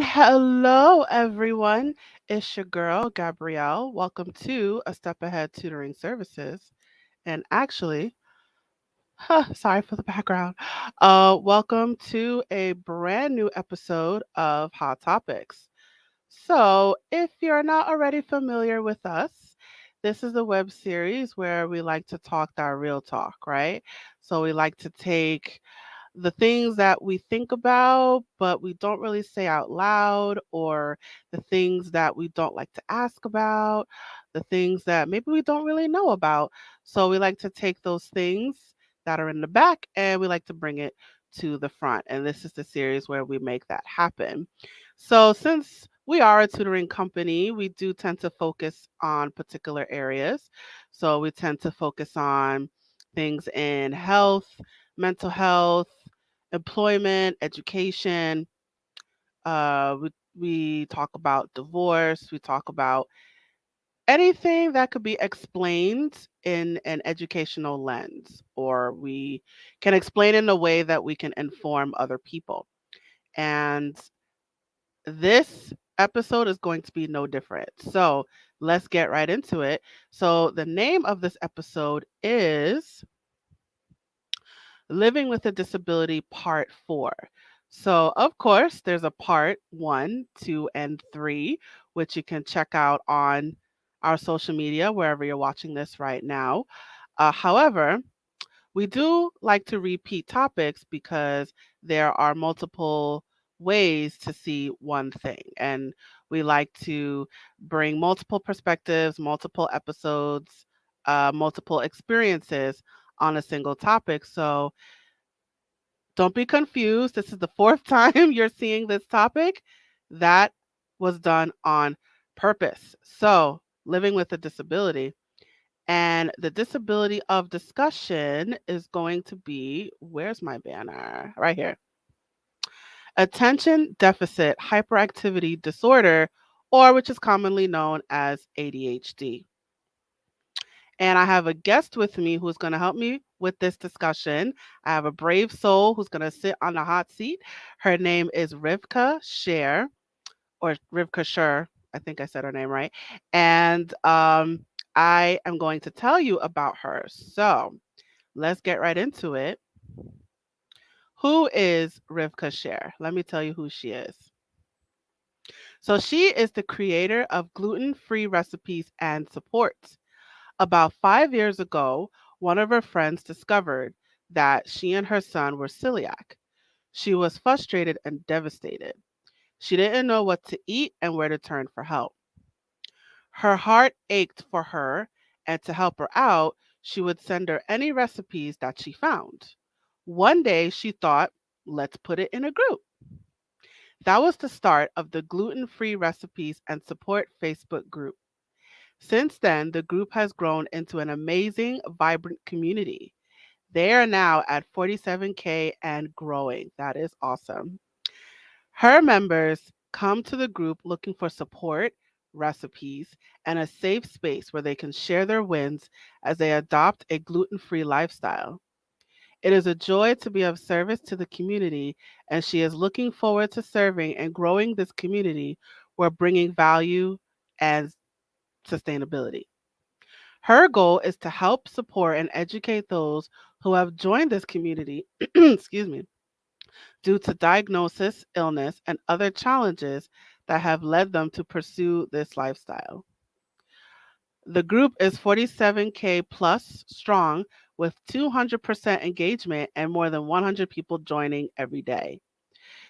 Hello, everyone. It's your girl, Gabrielle. Welcome to A Step Ahead Tutoring Services. And actually, sorry for the background. Welcome to a brand new episode of Hot Topics. So, if you're not already familiar with us, this is a web series where we like to talk that real talk, right? So, we like to take the things that we think about, but we don't really say out loud, or the things that we don't like to ask about, the things that maybe we don't really know about. So we like to take those things that are in the back and we like to bring it to the front. And this is the series where we make that happen. So since we are a tutoring company, we do tend to focus on particular areas. So we tend to focus on things in health, mental health, employment, education. We talk about divorce. We talk about anything that could be explained in an educational lens, or we can explain in a way that we can inform other people. And this episode is going to be no different. So let's get right into it. So the name of this episode is Living with a Disability Part 4. So, of course, there's a Part 1, 2, and 3, which you can check out on our social media, wherever you're watching this right now. However, we do like to repeat topics because there are multiple ways to see one thing. And we like to bring multiple perspectives, multiple episodes, multiple experiences on a single topic. So, don't be confused. This is the fourth time you're seeing this topic. That was done on purpose. So, living with a disability. And the disability of discussion is going to be, where's my banner? Right here. Attention Deficit Hyperactivity Disorder, or which is commonly known as ADHD. And I have a guest with me who's going to help me with this discussion. I have a brave soul who's going to sit on the hot seat. Her name is Rivkah Sherr, or Rivkah Sherr. I think I said her name right. And I am going to tell you about her. So let's get right into it. Who is Rivkah Sherr? Let me tell you who she is. So she is the creator of Gluten-Free Recipes and Support. About 5 years ago, one of her friends discovered that she and her son were celiac. She was frustrated and devastated. She didn't know what to eat and where to turn for help. Her heart ached for her, and to help her out, she would send her any recipes that she found. One day she thought, let's put it in a group. That was the start of the Gluten Free Recipes and Support Facebook group. Since then, the group has grown into an amazing, vibrant community. They are now at 47K and growing. That is awesome. Her members come to the group looking for support, recipes, and a safe space where they can share their wins as they adopt a gluten free lifestyle. It is a joy to be of service to the community, and she is looking forward to serving and growing this community while bringing value and sustainability. Her goal is to help support and educate those who have joined this community, excuse me, due to diagnosis, illness, and other challenges that have led them to pursue this lifestyle. The group is 47K plus strong with 200% engagement and more than 100 people joining every day.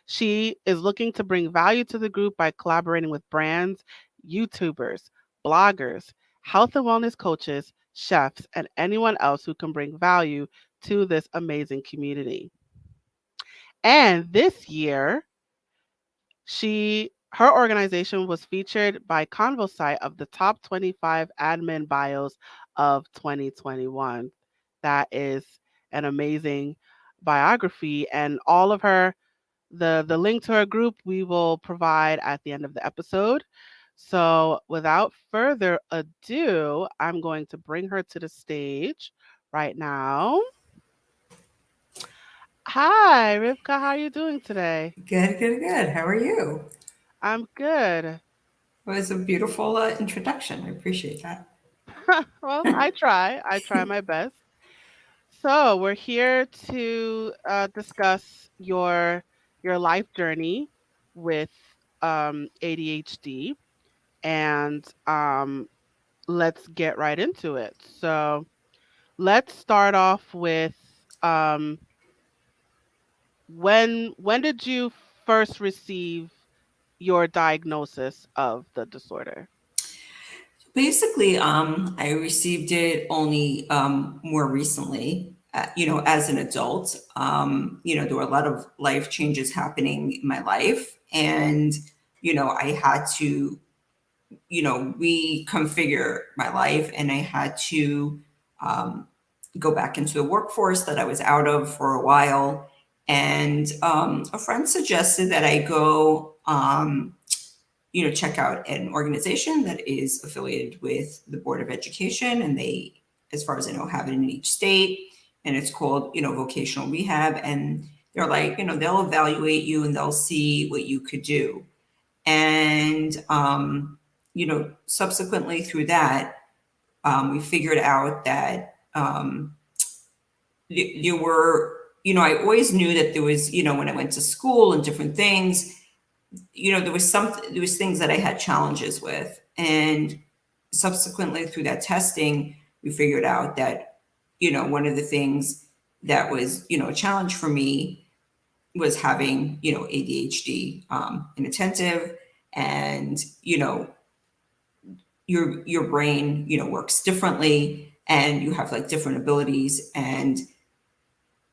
She is looking to bring value to the group by collaborating with brands, YouTubers, bloggers, health and wellness coaches, chefs, and anyone else who can bring value to this amazing community. And this year, her organization was featured by ConvoSite of the top 25 admin bios of 2021. That is an amazing biography, and all of her the link to her group we will provide at the end of the episode. So, without further ado, I'm going to bring her to the stage right now. Hi, Rivkah, how are you doing today? Good, good, good. How are you? I'm good. It was a beautiful introduction. I appreciate that. Well, I try. I try my best. So we're here to discuss your life journey with ADHD, and let's get right into it. So let's start off with um, when did you first receive your diagnosis of the disorder? Basically, I received it only more recently, as an adult. There were a lot of life changes happening in my life. And, I had to, reconfigure my life, and I had to um, go back into the workforce that I was out of for a while. And a friend suggested that I go check out an organization that is affiliated with the Board of Education, and they, as far as I know, have it in each state, and it's called, Vocational Rehab, and they're like, they'll evaluate you and they'll see what you could do. And subsequently through that, we figured out that there were, I always knew that there was, when I went to school and different things, there was things that I had challenges with. And subsequently through that testing, we figured out that, one of the things that was, a challenge for me was having, ADHD, inattentive. And, your brain, works differently, and you have like different abilities. And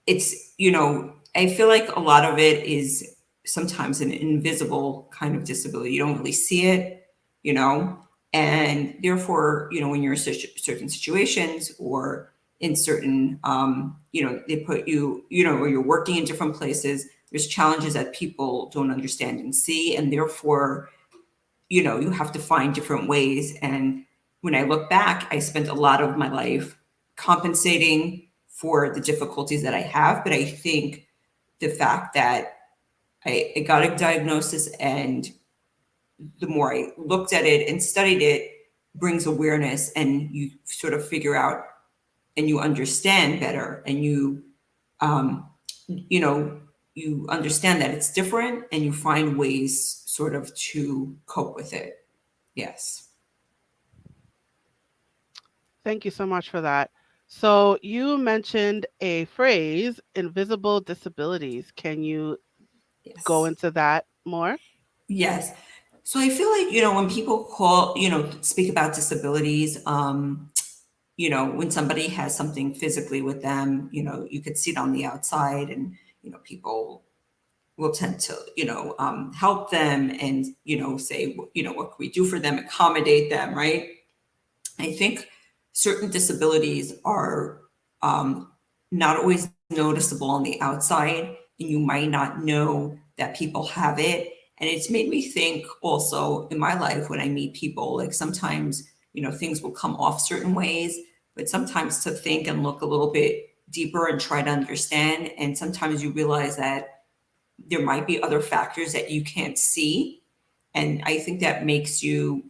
it's, I feel like a lot of it is sometimes an invisible kind of disability. You don't really see it, you know, and therefore, when you're in certain situations, or in certain, they put you, or you're working in different places, there's challenges that people don't understand and see. And therefore, you have to find different ways. And when I look back, I spent a lot of my life compensating for the difficulties that I have. But I think the fact that I got a diagnosis, and the more I looked at it and studied it, brings awareness, and you sort of figure out and you understand better, and um, you know, you understand that it's different, and you find ways sort of to cope with it. Yes. Thank you so much for that. So you mentioned a phrase, invisible disabilities. Can you go Yes. into that more? Yes. So I feel like, when people speak about disabilities, when somebody has something physically with them, you could see it on the outside, and, people will tend to, help them, and, say, what can we do for them, accommodate them, right? I think certain disabilities are um, not always noticeable on the outside, and you might not know that people have it. And it's made me think also in my life, when I meet people, like sometimes, things will come off certain ways, but sometimes to think and look a little bit deeper and try to understand. And sometimes you realize that there might be other factors that you can't see. And I think that makes you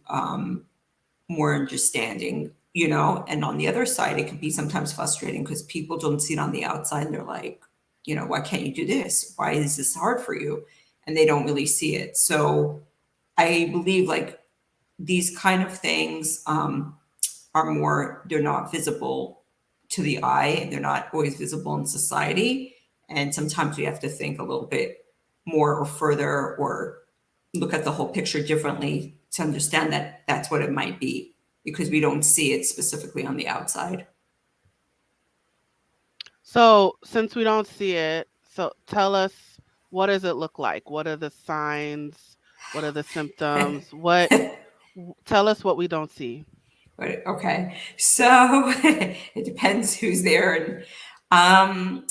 more understanding, and on the other side, it can be sometimes frustrating because people don't see it on the outside, and they're like, why can't you do this? Why is this hard for you? And they don't really see it. So I believe like these kind of things are more, they're not visible to the eye, they're not always visible in society. And sometimes we have to think a little bit more or further, or look at the whole picture differently to understand that that's what it might be, because we don't see it specifically on the outside. So since we don't see it, so tell us, what does it look like? What are the signs? What are the symptoms? Tell us what we don't see. But okay, so it depends who's there. And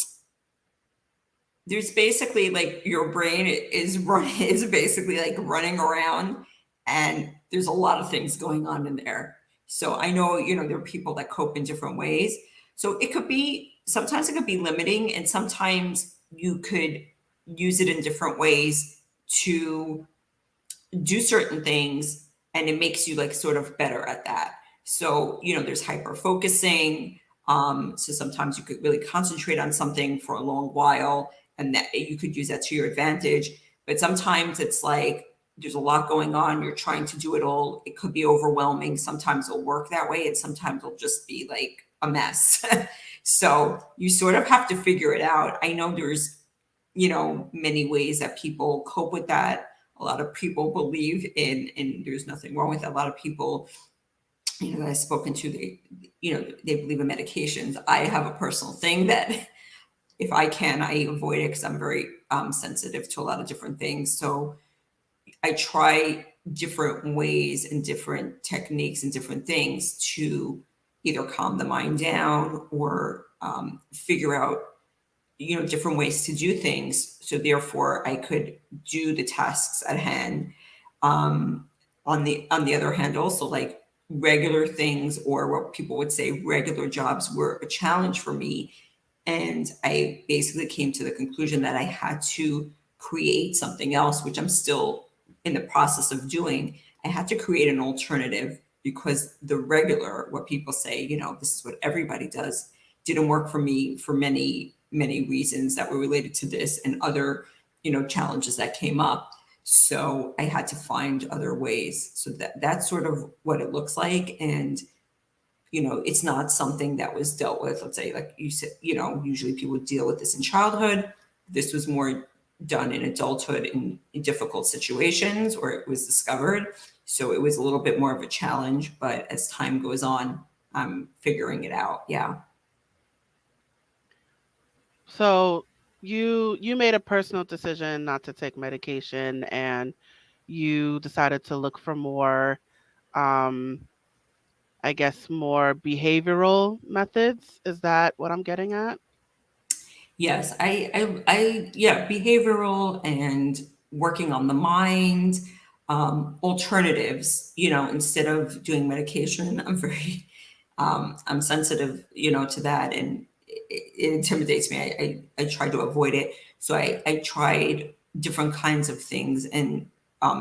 there's basically like your brain is running is basically like running around, and there's a lot of things going on in there. So I know, there are people that cope in different ways. So it could be, sometimes it could be limiting, and sometimes you could use it in different ways to do certain things, and it makes you like sort of better at that. So, there's hyper focusing. So sometimes you could really concentrate on something for a long while, and that you could use that to your advantage. But sometimes it's like there's a lot going on, you're trying to do it all. It could be overwhelming. Sometimes it'll work that way, and sometimes it'll just be like a mess. So you sort of have to figure it out. I know there's, many ways that people cope with that. A lot of people believe in, and there's nothing wrong with it. A lot of people, that I've spoken to, they believe in medications. I have a personal thing that if I can, I avoid it because I'm very sensitive to a lot of different things. So I try different ways and different techniques and different things to either calm the mind down or figure out, different ways to do things. So therefore, I could do the tasks at hand. Um, on the other hand, also like regular things, or what people would say regular jobs, were a challenge for me, and I basically came to the conclusion that I had to create something else, which I'm still in the process of doing. I had to create an alternative because the regular, what people say, this is what everybody does, didn't work for me for many, many reasons that were related to this and other, challenges that came up. So I had to find other ways. So that's sort of what it looks like. And it's not something that was dealt with, let's say, like you said, usually people deal with this in childhood. This was more done in adulthood in difficult situations, or it was discovered. So it was a little bit more of a challenge, but as time goes on, I'm figuring it out. Yeah. So you made a personal decision not to take medication, and you decided to look for more, um, I guess, more behavioral methods. Is that what I'm getting at? Yes, yeah, behavioral and working on the mind, alternatives, instead of doing medication. I'm sensitive, to that, and it intimidates me. I try to avoid it. So I tried different kinds of things and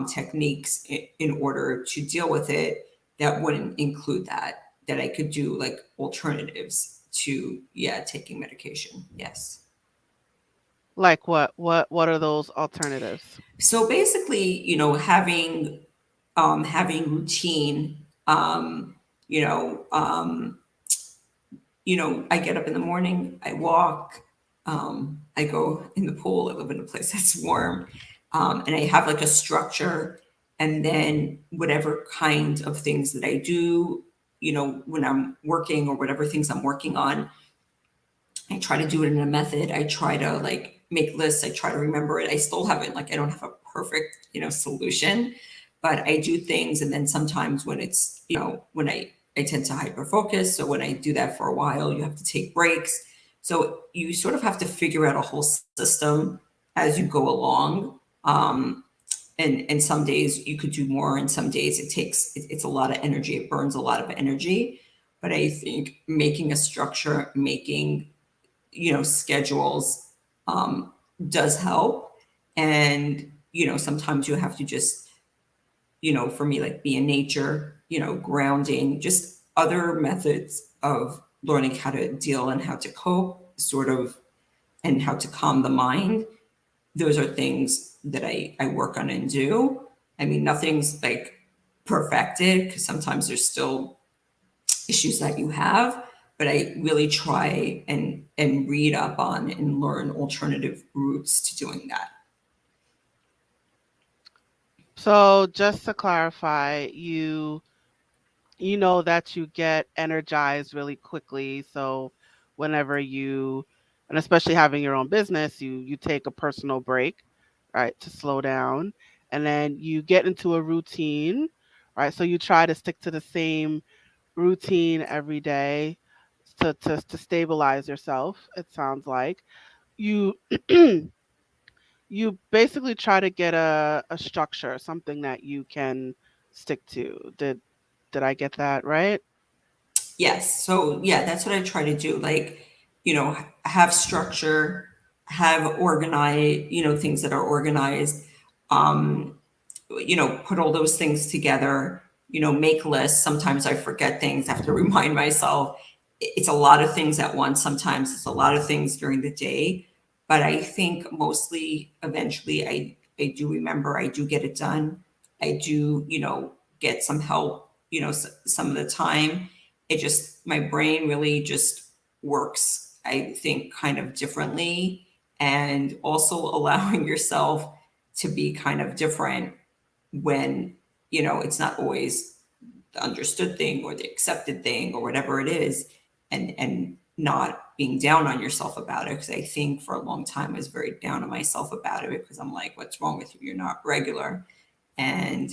techniques in order to deal with it that wouldn't include that I could do like alternatives to, yeah, taking medication. Yes. Like what? What are those alternatives? So basically, having routine, um, you know, um, I get up in the morning, I walk, I go in the pool. I live in a place that's warm, and I have like a structure. And then whatever kind of things that I do, when I'm working or whatever things I'm working on, I try to do it in a method. I try to like make lists. I try to remember it. I still haven't, like, I don't have a perfect, solution, but I do things. And then sometimes when it's, when I tend to hyper focus. So when I do that for a while, you have to take breaks. So you sort of have to figure out a whole system as you go along. Um, and some days you could do more, and some days it's a lot of energy. It burns a lot of energy. But I think making a structure, making schedules, um, does help. And sometimes you have to just, for me, like be in nature, grounding, just other methods of learning how to deal and how to cope, sort of, and how to calm the mind. Those are things that I work on and do. I mean, nothing's like perfected, because sometimes there's still issues that you have, but I really try and read up on and learn alternative routes to doing that. So just to clarify, you know that you get energized really quickly. So whenever you, and especially having your own business, you take a personal break, right, to slow down, and then you get into a routine, right? So you try to stick to the same routine every day to stabilize yourself. It sounds like you you basically try to get a structure, something that you can stick to. Did I get that right? Yes. So yeah, that's what I try to do. Like, have structure, have organize, things that are organized. Um, put all those things together, make lists. Sometimes I forget things, I have to remind myself. It's a lot of things at once. Sometimes it's a lot of things during the day, but I think mostly eventually I do remember, I do get it done. I do, get some help, some of the time. It just, my brain really just works, I think, kind of differently. And also allowing yourself to be kind of different when, it's not always the understood thing or the accepted thing or whatever it is, and not being down on yourself about it. Because I think for a long time I was very down on myself about it, because I'm like, what's wrong with you, you're not regular. And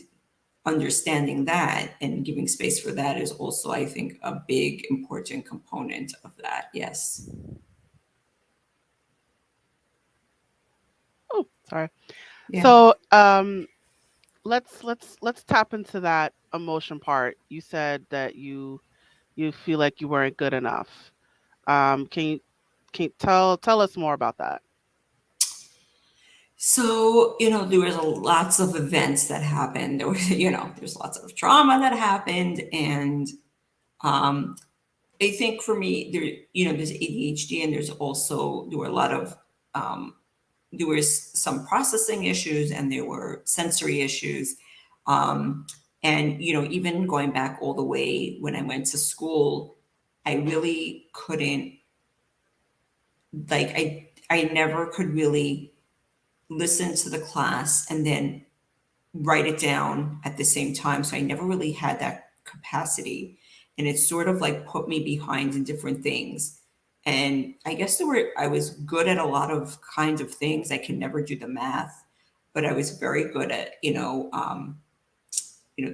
understanding that and giving space for that is also, I think, a big important component of that. Yes. Oh, sorry. Yeah. So, let's tap into that emotion part. You said that you feel like you weren't good enough. Can you tell us more about that? So, there was lots of events that happened. There was, there's lots of trauma that happened. And um, I think for me, there's ADHD, and there were a lot of, um, there was some processing issues, and there were sensory issues. Um, and, even going back all the way when I went to school, I really couldn't, like, I never could really listen to the class and then write it down at the same time. So I never really had that capacity. And it sort of like put me behind in different things. And I guess I was good at a lot of kinds of things. I can never do the math, but I was very good at, the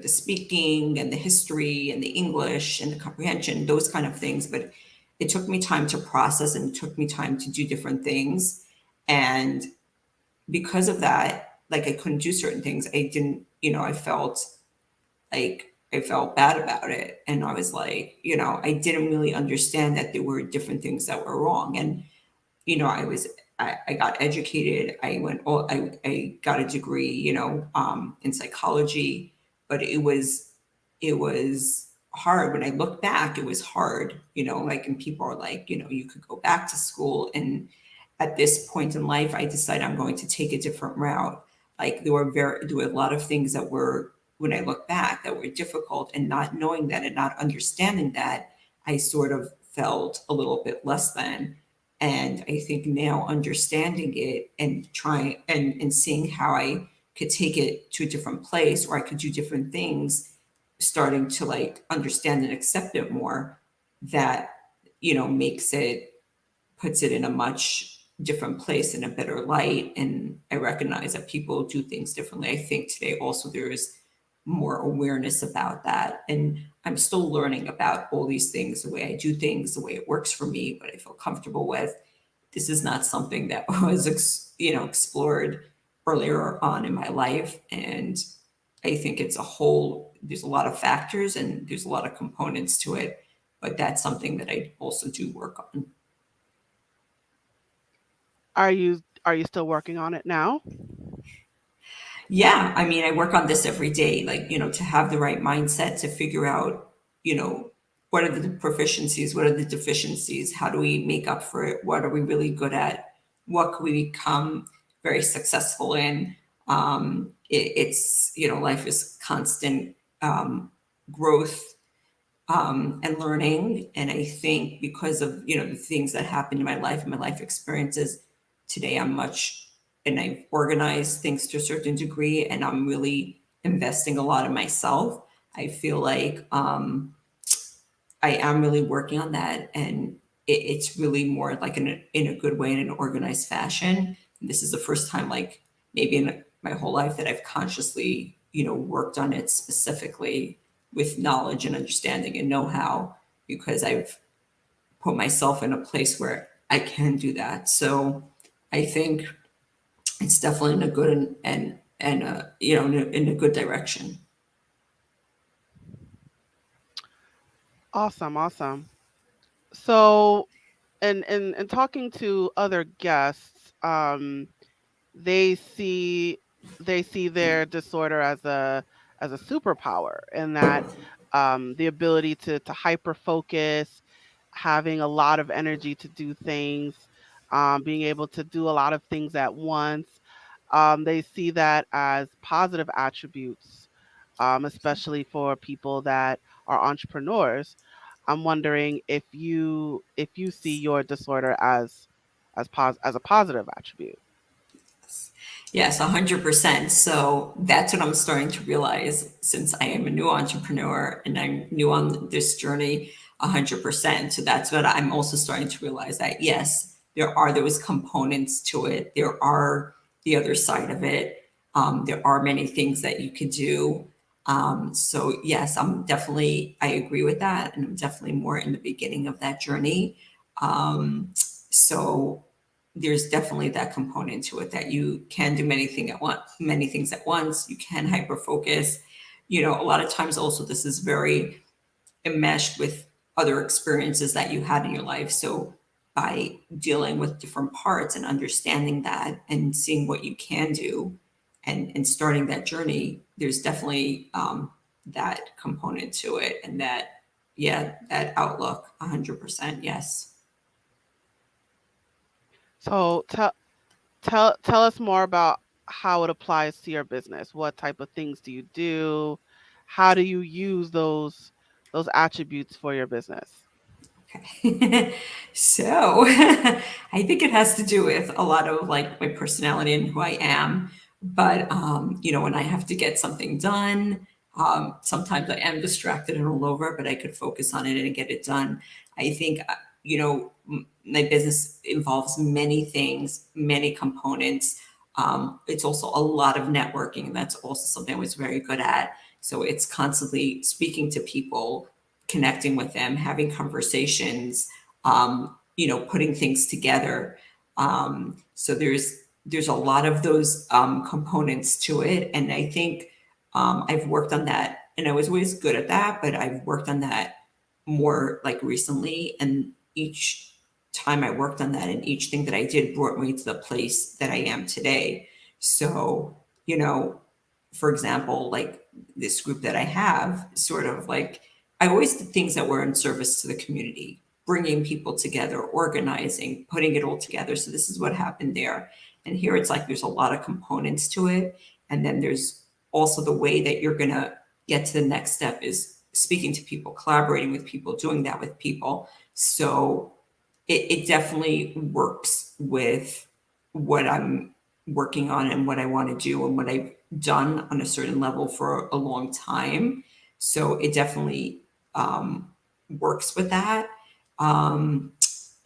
speaking and the history and the English and the comprehension, those kind of things. But it took me time to process, and it took me time to do different things. And because of that, like, I couldn't do certain things. I didn't, I felt like I felt bad about it. And I was like, I didn't really understand that there were different things that were wrong. And, I got educated. I got a degree, in psychology, but it was hard. When I look back, it was hard, like, and people are like, you could go back to school. And at this point in life, I decided I'm going to take a different route. Like, there were a lot of things that were, when I look back, that were difficult, and not knowing that and not understanding that, I sort of felt a little bit less than. And I think now understanding it and trying and seeing how I could take it to a different place, or I could do different things, starting to like understand and accept it more, that, makes it, puts it in a much different place, in a better light. And I recognize that people do things differently. I think today also there is more awareness about that. And I'm still learning about all these things, the way I do things, the way it works for me, what I feel comfortable with. This is not something that was, explored earlier on in my life. And I think it's a whole, there's a lot of factors and there's a lot of components to it. But that's something that I also do work on. Are you still working on it now? Yeah, I mean, I work on this every day, like, to have the right mindset, to figure out, you know, what are the proficiencies, what are the deficiencies, how do we make up for it, what are we really good at, what can we become very successful in. It's, life is constant growth, and learning. And I think because of, the things that happened in my life and my life experiences, today I'm much, and I've organized things to a certain degree, and I'm really investing a lot in myself. I feel like I am really working on that, and it's really more like in a good way, in an organized fashion. And this is the first time, like, maybe in my whole life, that I've consciously, worked on it specifically, with knowledge and understanding and know-how, because I've put myself in a place where I can do that. So I think it's definitely in a good, and in a good direction. Awesome, awesome. So, and talking to other guests, they see they see their disorder as a superpower, and that the ability to hyper focus, having a lot of energy to do things, being able to do a lot of things at once. They see that as positive attributes, especially for people that are entrepreneurs. I'm wondering if you see your disorder as a positive attribute. Yes, 100%. So that's what I'm starting to realize since I am a new entrepreneur and I'm new on this journey 100%. So that's what I'm also starting to realize, that yes, there are those components to it. There are the other side of it. There are many things that you could do. So yes, I agree with that. And I'm definitely more in the beginning of that journey. So there's definitely that component to it, that you can do many things at once. You can hyper focus. A lot of times also this is very enmeshed with other experiences that you had in your life. So by dealing with different parts and understanding that and seeing what you can do, and starting that journey, there's definitely that component to it, and that outlook. 100%, yes. So tell us more about how it applies to your business. What type of things do you do? How do you use those attributes for your business? Okay. So I think it has to do with a lot of like my personality and who I am. But, when I have to get something done, sometimes I am distracted and all over, but I could focus on it and get it done. I think, my business involves many things, many components. It's also a lot of networking, and that's also something I was very good at. So it's constantly speaking to people, connecting with them, having conversations, putting things together. So there's a lot of those components to it, and I think I've worked on that, and I was always good at that, but I've worked on that more like recently, and each time I worked on that, and each thing that I did brought me to the place that I am today. So, you know, for example, like this group that I have, sort of like I always did things that were in service to the community, bringing people together, organizing, putting it all together. So this is what happened there. And here it's like there's a lot of components to it. And then there's also the way that you're going to get to the next step is speaking to people, collaborating with people, doing that with people. So it definitely works with what I'm working on and what I want to do and what I've done on a certain level for a long time. So it definitely um, works with that. Um,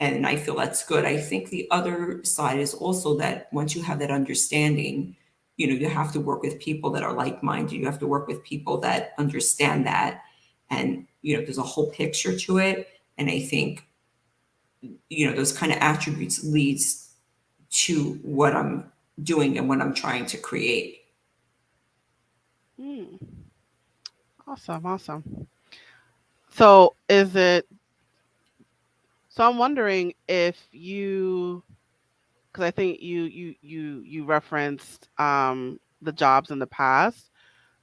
and I feel that's good. I think the other side is also that once you have that understanding, you have to work with people that are like minded. You have to work with people that understand that. And, there's a whole picture to it. And I think, those kind of attributes leads to what I'm doing and what I'm trying to create. Hmm. Awesome, awesome. So is it so I'm wondering if you because I think you referenced the jobs in the past.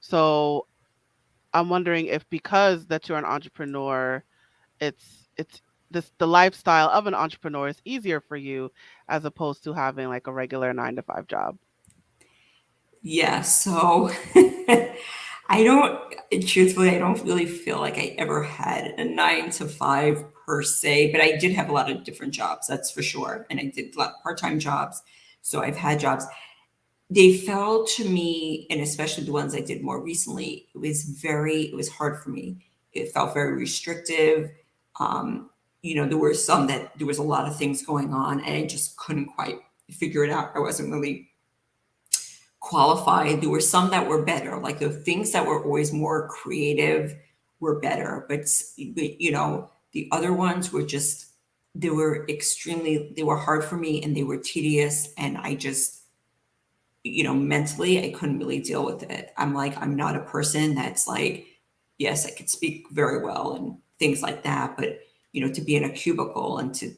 So I'm wondering if because that you're an entrepreneur, it's the lifestyle of an entrepreneur is easier for you as opposed to having like a regular 9 to 5 job. Yeah, so truthfully, I don't really feel like I ever had a 9 to 5 per se, but I did have a lot of different jobs, that's for sure. And I did a lot of part time jobs. So I've had jobs. They felt to me, and especially the ones I did more recently, it was hard for me. It felt very restrictive. There were some that there was a lot of things going on and I just couldn't quite figure it out. I wasn't really qualified. There were some that were better, like the things that were always more creative were better, but the other ones were just they were hard for me and they were tedious, and I just mentally, I couldn't really deal with it. I'm not a person that's like, yes, I could speak very well and things like that, but to be in a cubicle and to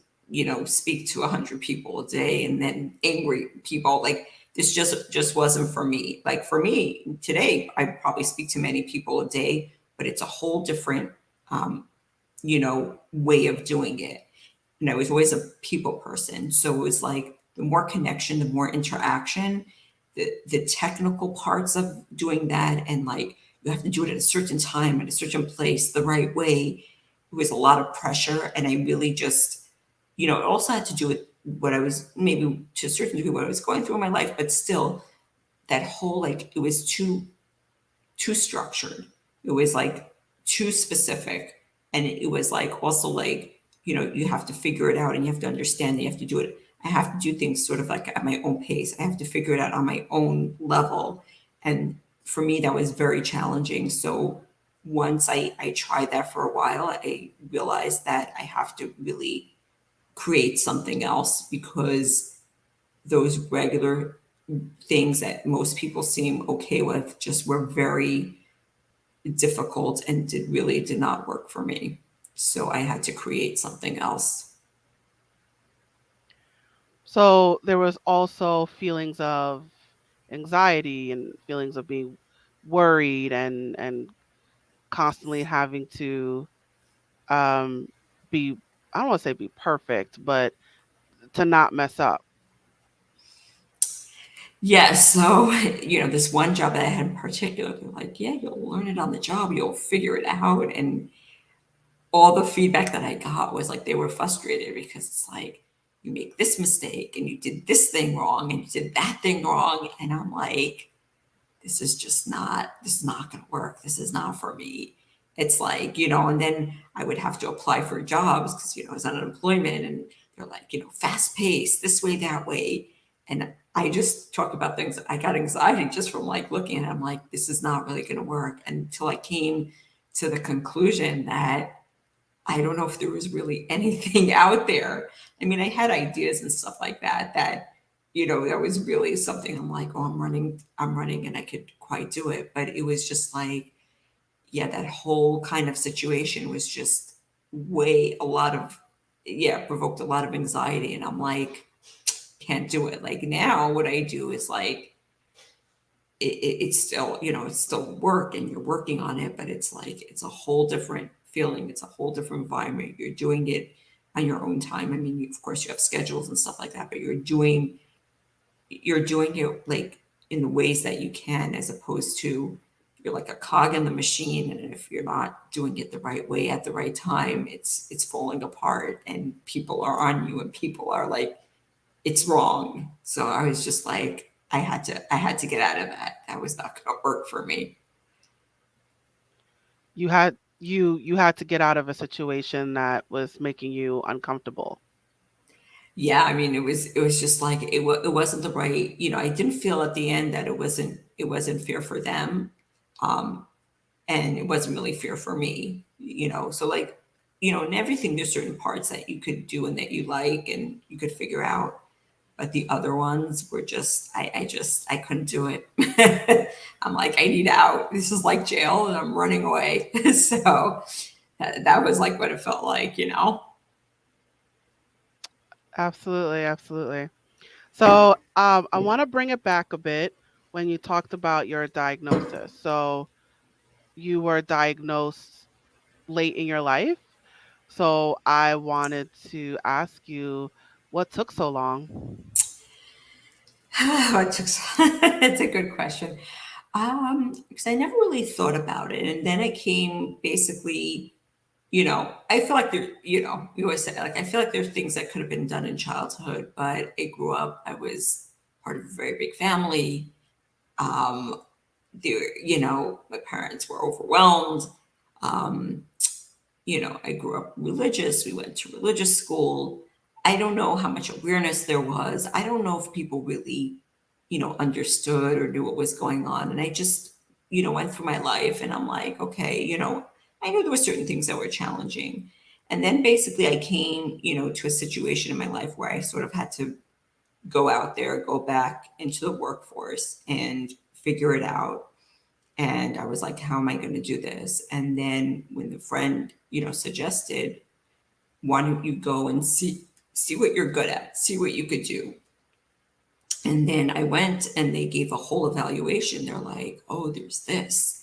speak to 100 people a day and then angry people, like this just wasn't for me. Like for me today, I probably speak to many people a day, but it's a whole different, um, way of doing it. And I was always a people person. So it was like the more connection, the more interaction, the technical parts of doing that, and like you have to do it at a certain time, at a certain place, the right way. It was a lot of pressure. And I really just, it also had to do with what I was, maybe to a certain degree, what I was going through in my life, but still that whole, like, it was too structured. It was like too specific. And it was like also like, you have to figure it out and you have to understand, you have to do it. I have to do things sort of like at my own pace. I have to figure it out on my own level. And for me, that was very challenging. So once I tried that for a while, I realized that I have to really create something else, because those regular things that most people seem okay with just were very difficult and did not work for me. So I had to create something else. So there was also feelings of anxiety and feelings of being worried and constantly having to um be, I don't want to say be perfect, but to not mess up. Yes. So, this one job that I had in particular, they're like, yeah, you'll learn it on the job, you'll figure it out. And all the feedback that I got was like they were frustrated because it's like, you make this mistake and you did this thing wrong and you did that thing wrong. And I'm like, this is not going to work. This is not for me. It's like, and then I would have to apply for jobs because, I was on unemployment, and they're like, fast paced, this way, that way. And I just talk about things. I got anxiety just from like looking at it. I'm like, this is not really going to work, until I came to the conclusion that I don't know if there was really anything out there. I mean, I had ideas and stuff like that, that was really something. I'm like, oh, I'm running and I could quite do it. But it was just like, yeah, that whole kind of situation was just way a lot of, yeah, provoked a lot of anxiety. And I'm like, can't do it. Like now, what I do is like, it's still, it's still work and you're working on it, but it's like, it's a whole different feeling. It's a whole different environment. You're doing it on your own time. I mean, of course you have schedules and stuff like that, but you're doing it like in the ways that you can, as opposed to you're like a cog in the machine, and if you're not doing it the right way at the right time, it's falling apart, and people are on you, and people are like, it's wrong. So I was just like, I had to get out of that. That was not going to work for me. You had to get out of a situation that was making you uncomfortable. Yeah, I mean, it was just like it wasn't the right. I didn't feel at the end that it wasn't fair for them, um, and it wasn't really fair for me. So like, in everything, there's certain parts that you could do and that you like and you could figure out, but the other ones were just I couldn't do it. I'm like, I need out. This is like jail, and I'm running away. So that was like what it felt like. Absolutely, absolutely. So, I want to bring it back a bit when you talked about your diagnosis. So, you were diagnosed late in your life. So, I wanted to ask you what took so long? It took, it's a good question. Because I never really thought about it, and then I came basically. I feel like you always say, like, I feel like there's things that could have been done in childhood, but I grew up. I was part of a very big family. Um, my parents were overwhelmed. Um, I grew up religious. We went to religious school. I don't know how much awareness there was. I don't know if people really, understood or knew what was going on. And I just, went through my life, and I'm like, okay, I knew there were certain things that were challenging. And then basically I came, to a situation in my life where I sort of had to go out there, go back into the workforce and figure it out. And I was like, how am I going to do this? And then when the friend, suggested, why don't you go and see what you're good at, see what you could do. And then I went and they gave a whole evaluation. They're like, oh, there's this.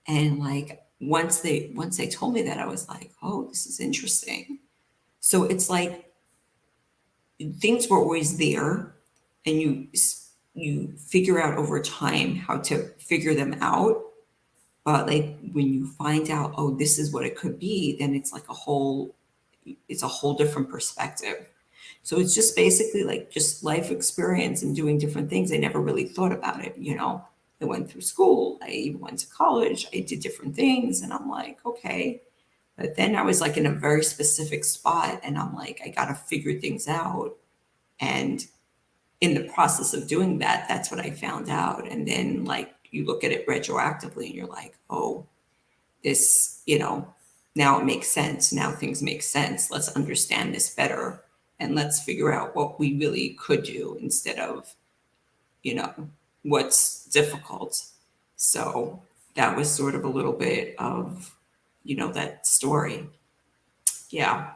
And like once they told me that, I was like, oh, this is interesting. So it's like things were always there, and you figure out over time how to figure them out. But like when you find out, oh, this is what it could be, then it's a whole different perspective. So it's just basically like just life experience and doing different things. I never really thought about it, you know. I went through school, I even went to college, I did different things, and I'm like, okay. But then I was like in a very specific spot, and I'm like, I gotta figure things out. And in the process of doing that, that's what I found out. And then like you look at it retroactively and you're like, oh, this, now it makes sense. Now things make sense. Let's understand this better and let's figure out what we really could do instead of, you know, what's difficult. So that was sort of a little bit of, that story. Yeah.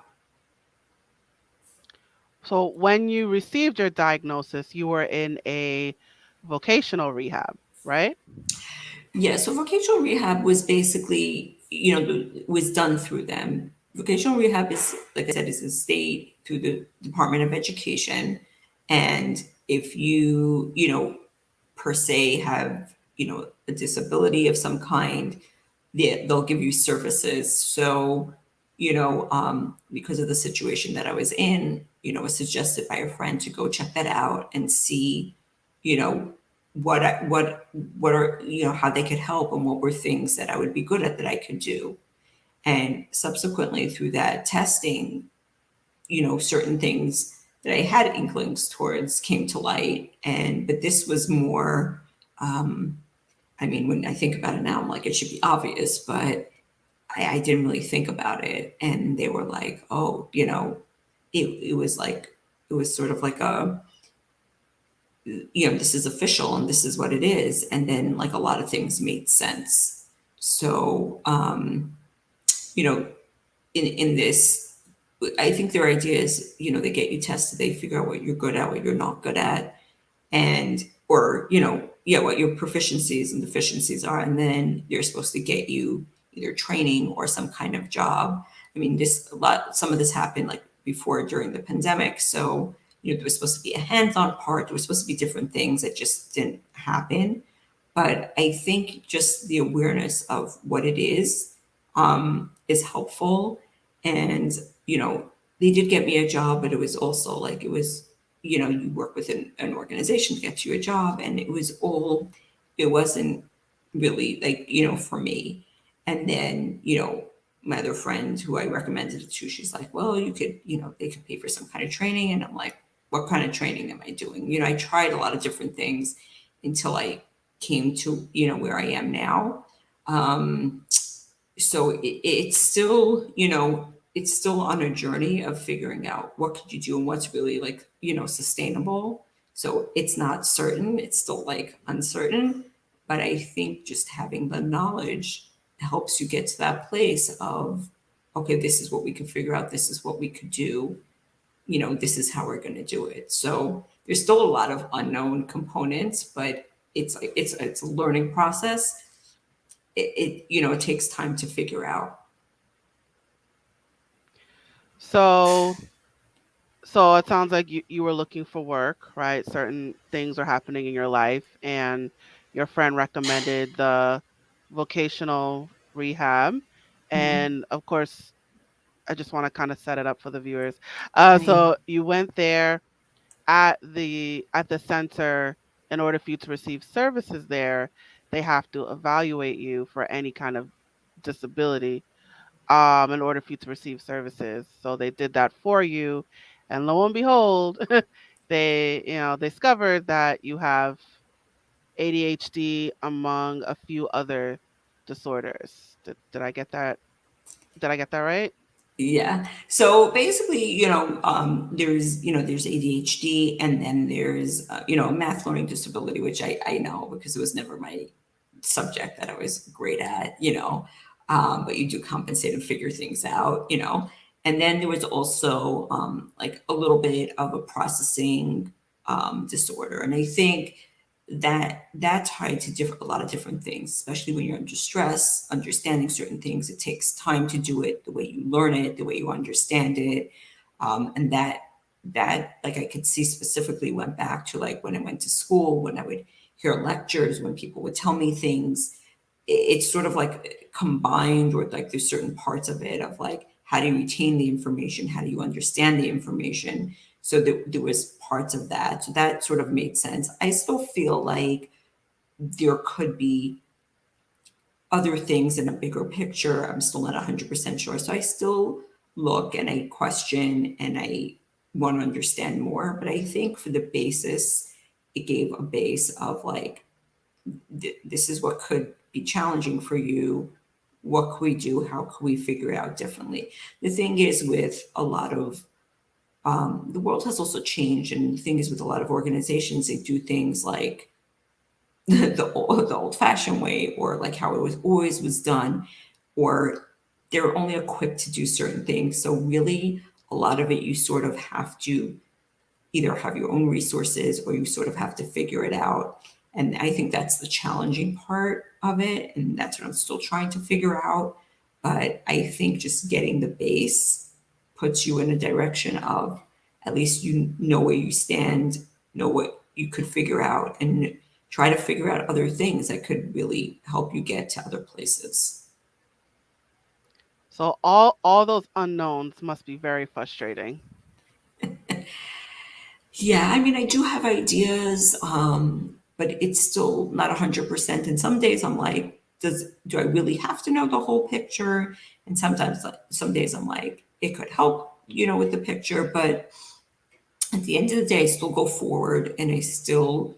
So when you received your diagnosis, you were in a vocational rehab, right? Yeah, so vocational rehab was basically, was done through them. Vocational rehab is, like I said, is a state through the Department of Education. And if per se have, a disability of some kind, they'll give you services. So, because of the situation that I was in, it was suggested by a friend to go check that out and see, you know, what are, how they could help and what were things that I would be good at that I could do. And subsequently through that testing, certain things that I had inklings towards came to light. But this was more, um, I mean, when I think about it now, I'm like, it should be obvious, but I didn't really think about it. And they were like, oh, it was like, it was sort of like this is official and this is what it is. And then like a lot of things made sense. So, you know, in this, I think their idea is, they get you tested, they figure out what you're good at, what you're not good at, and or yeah, what your proficiencies and deficiencies are, and then they're supposed to get you either training or some kind of job. I mean, some of this happened like before during the pandemic, so there was supposed to be a hands-on part, there was supposed to be different things that just didn't happen. But I think just the awareness of what it is helpful. And you know they did get me a job, but it was also like it was, you work with an organization to get you a job, and it wasn't really like, for me. And then, my other friend who I recommended it to, she's like, well, you could, they could pay for some kind of training. And I'm like, what kind of training am I doing? I tried a lot of different things until I came to, where I am now. Um, so it's still, it's still on a journey of figuring out what could you do and what's really like, sustainable. So it's not certain, it's still like uncertain. But I think just having the knowledge helps you get to that place of, okay, this is what we can figure out, this is what we could do, this is how we're going to do it. So there's still a lot of unknown components, but it's a learning process. It takes time to figure out. So so it sounds like you were looking for work, right? Certain things are happening in your life and your friend recommended the vocational rehab. Mhm. And of course, I just want to kind of set it up for the viewers. Right. So you went there at the center. In order for you to receive services there, they have to evaluate you for any kind of disability in order for you to receive services. So they did that for you, and lo and behold, they discovered that you have ADHD among a few other disorders. Did I get that? Did I get that right? Yeah. So basically, there's ADHD, and then there's math learning disability, which I know because it was never my subject that I was great at, but you do compensate and figure things out. And then there was also like a little bit of a processing disorder. And I think that that's tied to a lot of different things, especially when you're under stress. Understanding certain things, it takes time to do it, the way you learn it, the way you understand it, and that like I could see specifically went back to like when I went to school, when I would hear lectures, when people would tell me things. It's sort of like combined, or like there's certain parts of it of like how do you retain the information, how do you understand the information. So there was parts of that, so that sort of made sense. I still feel like there could be other things in a bigger picture. I'm still not 100% sure, so I still look and I question and I want to understand more. But I think for the basis, it gave a base of like this is what could be challenging for you. What can we do? How can we figure it out differently? The thing is, with a lot of the world has also changed, and the thing is, with a lot of organizations, they do things like the old fashioned way, or like how it was always was done, or they're only equipped to do certain things. So really, a lot of it you sort of have to either have your own resources or you sort of have to figure it out. And I think that's the challenging part of it. And that's what I'm still trying to figure out. But I think just getting the base puts you in a direction of at least you know where you stand, know what you could figure out, and try to figure out other things that could really help you get to other places. So all those unknowns must be very frustrating. Yeah, I mean, I do have ideas, but it's still not 100%. And some days I'm like, do I really have to know the whole picture? And sometimes, like, some days I'm like, it could help, with the picture. But at the end of the day, I still go forward and I still,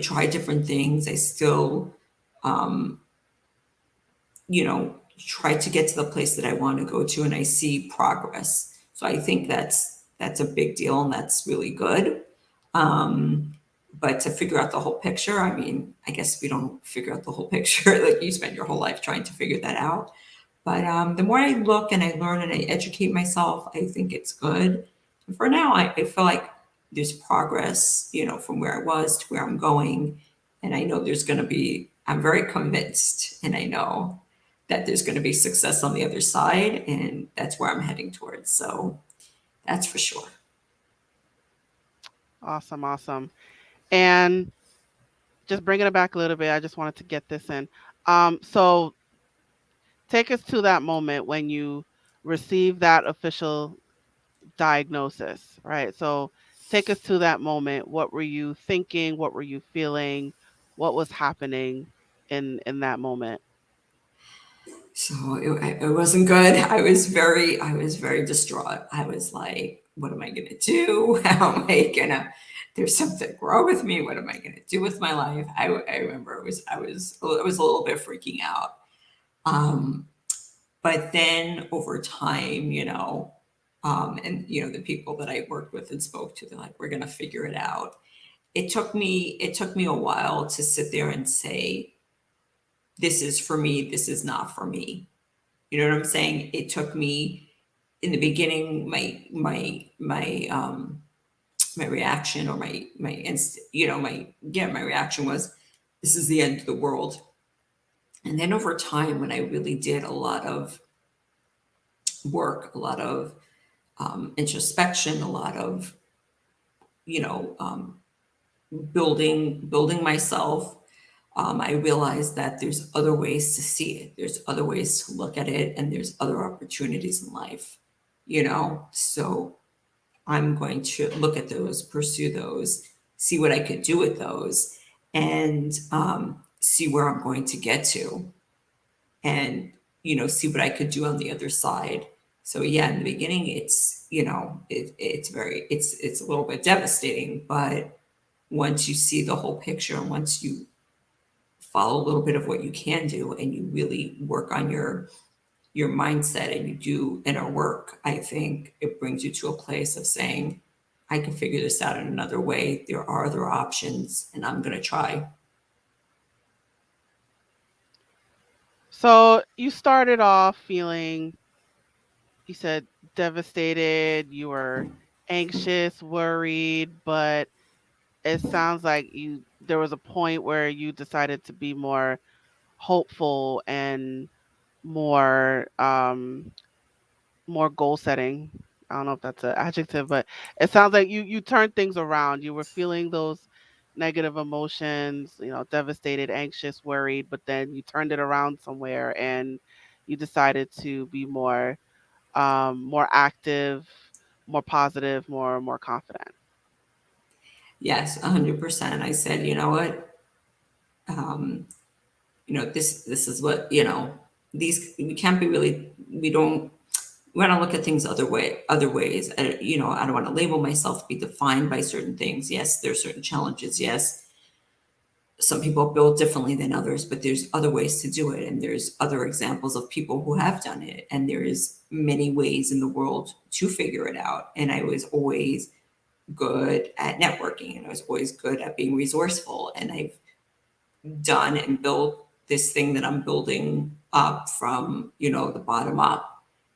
try different things. I still, um, you know, try to get to the place that I want to go to, and I see progress. So I think that's a big deal, and that's really good. Um, but to figure out the whole picture, I mean, I guess we don't figure out the whole picture. Like you spend your whole life trying to figure that out. But the more I look and I learn and I educate myself, I think it's good. And for now, I feel like there's progress, from where I was to where I'm going. And I know there's going to be, I'm very convinced, and I know that there's going to be success on the other side. And that's where I'm heading towards. So that's for sure. Awesome, awesome. And just bringing it back a little bit, I just wanted to get this in. So take us to that moment when you receive that official diagnosis, right? So take us to that moment. What were you thinking? What were you feeling? What was happening in that moment? So it wasn't good. I was very distraught. I was like, what am I gonna do? How am I gonna? There's something wrong with me. What am I gonna do with my life? I remember I was a little bit freaking out. Um, but then over time, and the people that I worked with and spoke to, they're like, we're gonna figure it out. It took me a while to sit there and say, this is for me. This is not for me. You know what I'm saying? It took me in the beginning, my reaction, or my reaction was, this is the end of the world. And then over time, when I really did a lot of work, a lot of introspection, a lot of you know building myself, I realized that there's other ways to see it. There's other ways to look at it, and there's other opportunities in life. So I'm going to look at those, pursue those, see what I could do with those, and see where I'm going to get to, and see what I could do on the other side. So yeah, in the beginning, it's a little bit devastating, but once you see the whole picture, and once you follow a little bit of what you can do, and you really work on your mindset, and you do inner work, I think it brings you to a place of saying, I can figure this out in another way. There are other options, and I'm going to try. So you started off feeling, you said, devastated, you were anxious, worried, but it sounds like there was a point where you decided to be more hopeful and more more goal setting. I don't know if that's an adjective, but it sounds like you turned things around. You were feeling those negative emotions, devastated, anxious, worried, but then you turned it around somewhere and you decided to be more active, more positive, more confident. Yes, 100%. I said, you know what? Um, this is what, these, we can't be really, we want to look at things other ways. I don't want to label myself, be defined by certain things. Yes, there are certain challenges. Yes, some people build differently than others, but there's other ways to do it, and there's other examples of people who have done it, and there is many ways in the world to figure it out. And I was always good at networking, and I was always good at being resourceful, and I've done and built this thing that I'm building up from, the bottom up.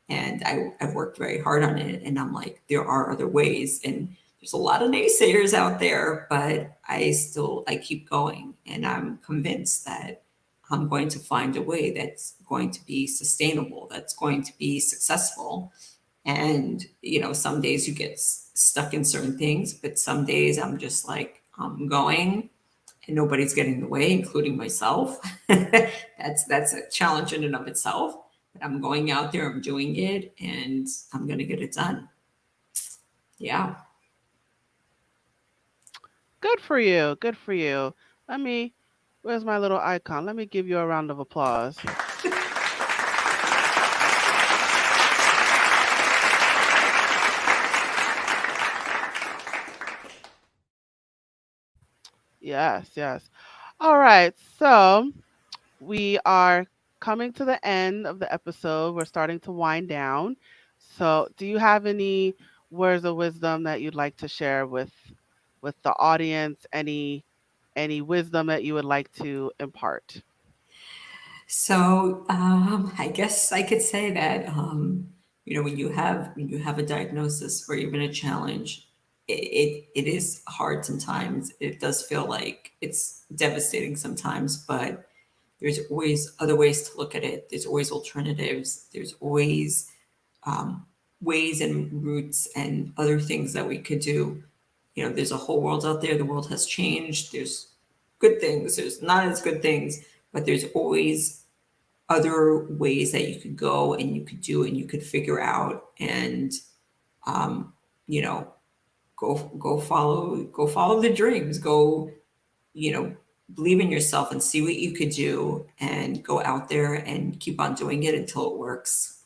And I've worked very hard on it. And I'm like, there are other ways. And there's a lot of naysayers out there, but I keep going. And I'm convinced that I'm going to find a way that's going to be sustainable, that's going to be successful. And, some days you get stuck in certain things, but some days I'm just like, I'm going and nobody's getting in the way, including myself. That's a challenge in and of itself. But I'm going out there, I'm doing it, and I'm gonna get it done. Yeah. Good for you. Good for you. Let me, where's my little icon? Let me give you a round of applause. Yes, yes. All right. So we are coming to the end of the episode. We're starting to wind down. So, do you have any words of wisdom that you'd like to share with the audience? Any wisdom that you would like to impart? So I guess I could say that when you have a diagnosis or even a challenge, it is hard sometimes. It does feel like it's devastating sometimes, but there's always other ways to look at it. There's always alternatives. There's always um, ways and routes and other things that we could do. There's a whole world out there. The world has changed. There's good things. There's not as good things, but there's always other ways that you could go and you could do and you could figure out and um, you know go follow the dreams. Go you know believe in yourself and see what you could do and go out there and keep on doing it until it works.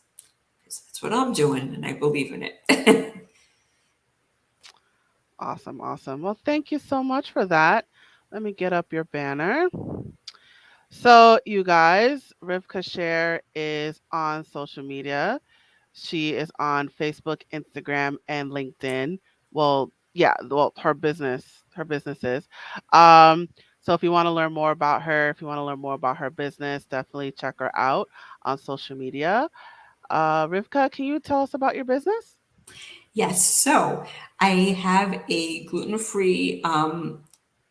'Cause that's what I'm doing and I believe in it. Awesome, awesome. Well, thank you so much for that. Let me get up your banner. So, you guys, Rivkah Sherr is on social media. She is on Facebook, Instagram, and LinkedIn. Well, yeah, well, her businesses. Um, so if you want to learn more about her, if you want to learn more about her business, definitely check her out on social media. Rivkah, can you tell us about your business? Yes. So I have a gluten-free,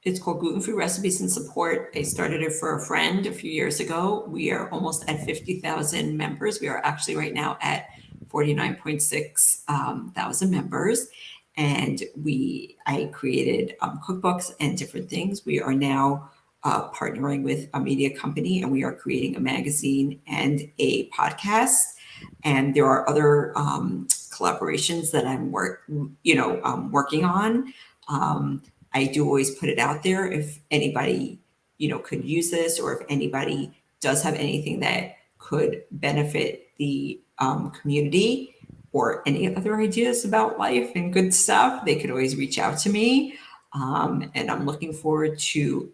it's called Gluten-Free Recipes and Support. I started it for a friend a few years ago. We are almost at 50,000 members. We are actually right now at 49.6 thousand members. And I created cookbooks and different things. We are now partnering with a media company and we are creating a magazine and a podcast. And there are other collaborations that I'm working on. Um, I do always put it out there if anybody, could use this, or if anybody does have anything that could benefit the community or any other ideas about life and good stuff, they could always reach out to me. And I'm looking forward to,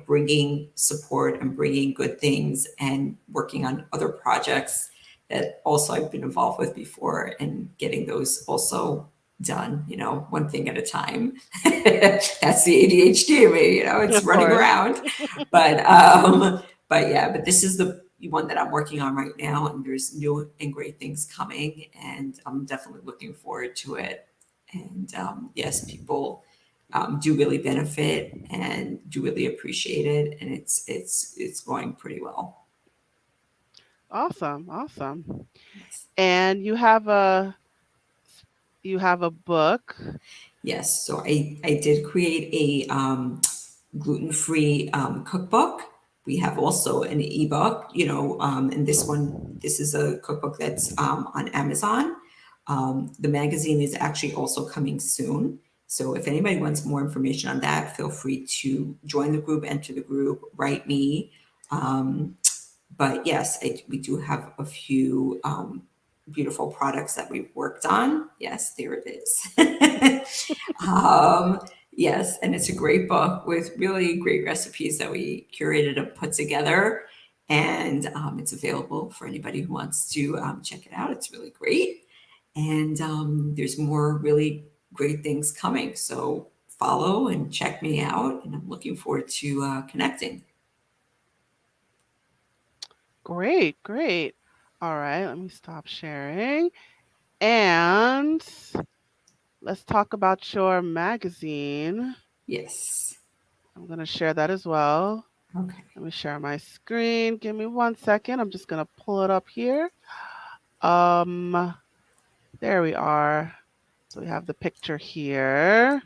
bringing support and bringing good things and working on other projects that also I've been involved with before and getting those also done, one thing at a time. That's the ADHD in me, it's Of running course. around. But yeah, but this is the one that I'm working on right now, and there's new and great things coming, and I'm definitely looking forward to it. And yes, people do really benefit and do really appreciate it, and it's going pretty well. Awesome, awesome. Yes. And you have a book. Yes, so I did create a gluten-free cookbook. We have also an ebook, and this is a cookbook that's on Amazon. The magazine is actually also coming soon. So if anybody wants more information on that, feel free to join the group, enter the group, write me. Um, but yes, we do have a few beautiful products that we've worked on. Yes, there it is. um, yes, and it's a great book with really great recipes that we curated and put together. And it's available for anybody who wants to check it out. It's really great. And there's more really great things coming. So follow and check me out. And I'm looking forward to connecting. Great, great. All right, let me stop sharing. And let's talk about your magazine. Yes. I'm going to share that as well. Okay. Let me share my screen. Give me 1 second. I'm just going to pull it up here. Um, there we are. So we have the picture here.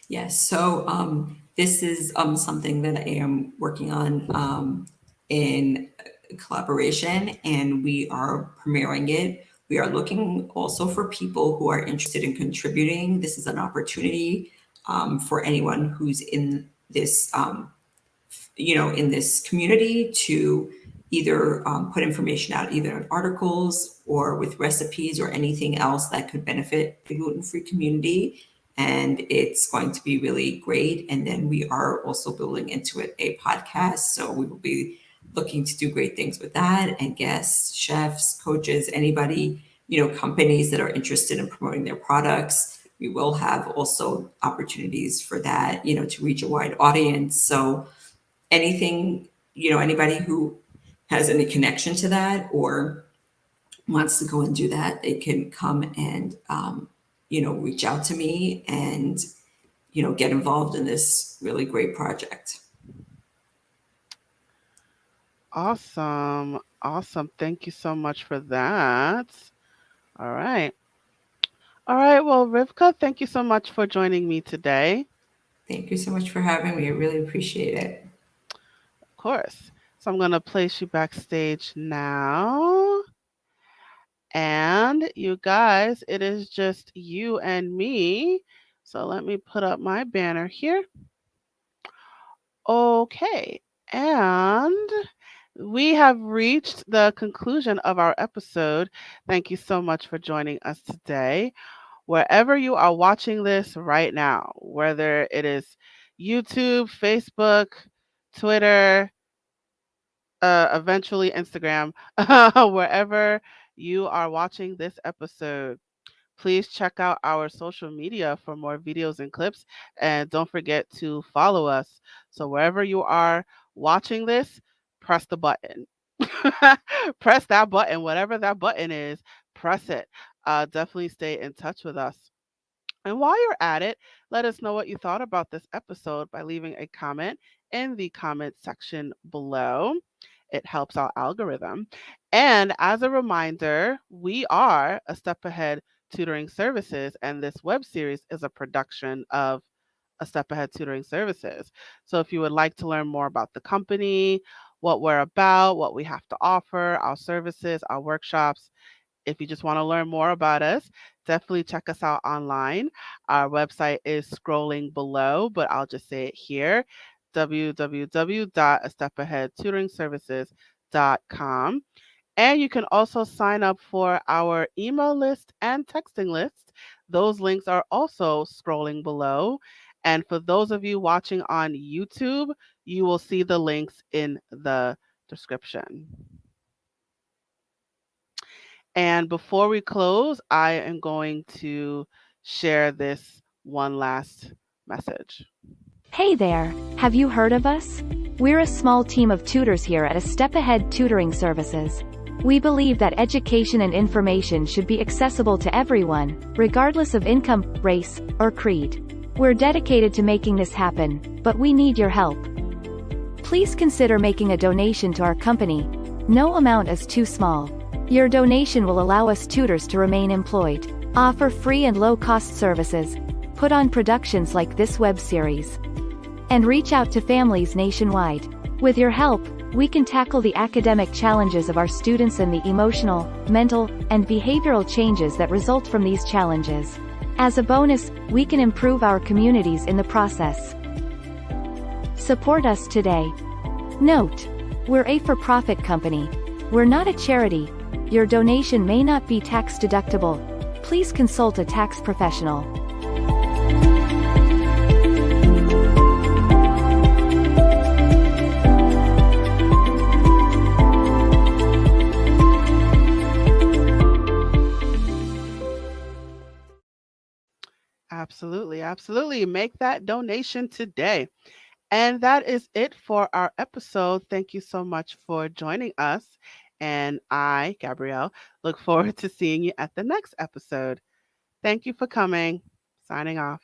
Yes. So this is something that I am working on in collaboration, and we are premiering it. We are looking also for people who are interested in contributing. This is an opportunity for anyone who's in this in this community to either put information out either in articles or with recipes or anything else that could benefit the gluten-free community. And it's going to be really great. And then we are also building into it a podcast. So we will be looking to do great things with that, and guests, chefs, coaches, anybody, companies that are interested in promoting their products. We will have also opportunities for that, to reach a wide audience. So anything, anybody who has any connection to that or wants to go and do that, they can come and, reach out to me and, get involved in this really great project. Awesome. Awesome. Thank you so much for that. All right. All right. Well, Rivkah, thank you so much for joining me today. Thank you so much for having me. I really appreciate it. Of course. So I'm going to place you backstage now. And you guys, it is just you and me. So let me put up my banner here. Okay. And we have reached the conclusion of our episode. Thank you so much for joining us today. Wherever you are watching this right now, whether it is YouTube, Facebook, Twitter, eventually Instagram, wherever you are watching this episode, please check out our social media for more videos and clips. And don't forget to follow us. So wherever you are watching this, press the button. Press that button, whatever that button is, press it. Definitely stay in touch with us. And while you're at it, let us know what you thought about this episode by leaving a comment in the comment section below. It helps our algorithm. And as a reminder, we are a Step Ahead Tutoring Services, and this web series is a production of a Step Ahead Tutoring Services. So if you would like to learn more about the company, what we're about, what we have to offer, our services, our workshops, if you just want to learn more about us, definitely check us out online. Our website is scrolling below, but I'll just say it here, www.astepaheadtutoringservices.com. And you can also sign up for our email list and texting list. Those links are also scrolling below. And for those of you watching on YouTube, you will see the links in the description. And before we close, I am going to share this one last message. Hey there, have you heard of us? We're a small team of tutors here at A Step Ahead Tutoring Services. We believe that education and information should be accessible to everyone, regardless of income, race, or creed. We're dedicated to making this happen, but we need your help. Please consider making a donation to our company. No amount is too small. Your donation will allow us tutors to remain employed, offer free and low-cost services, put on productions like this web series, and reach out to families nationwide. With your help, we can tackle the academic challenges of our students and the emotional, mental, and behavioral changes that result from these challenges. As a bonus, we can improve our communities in the process. Support us today. Note: we're a for-profit company. We're not a charity. Your donation may not be tax deductible. Please consult a tax professional. Absolutely, absolutely. Make that donation today. And that is it for our episode. Thank you so much for joining us. And I, Gabrielle, look forward to seeing you at the next episode. Thank you for coming. Signing off.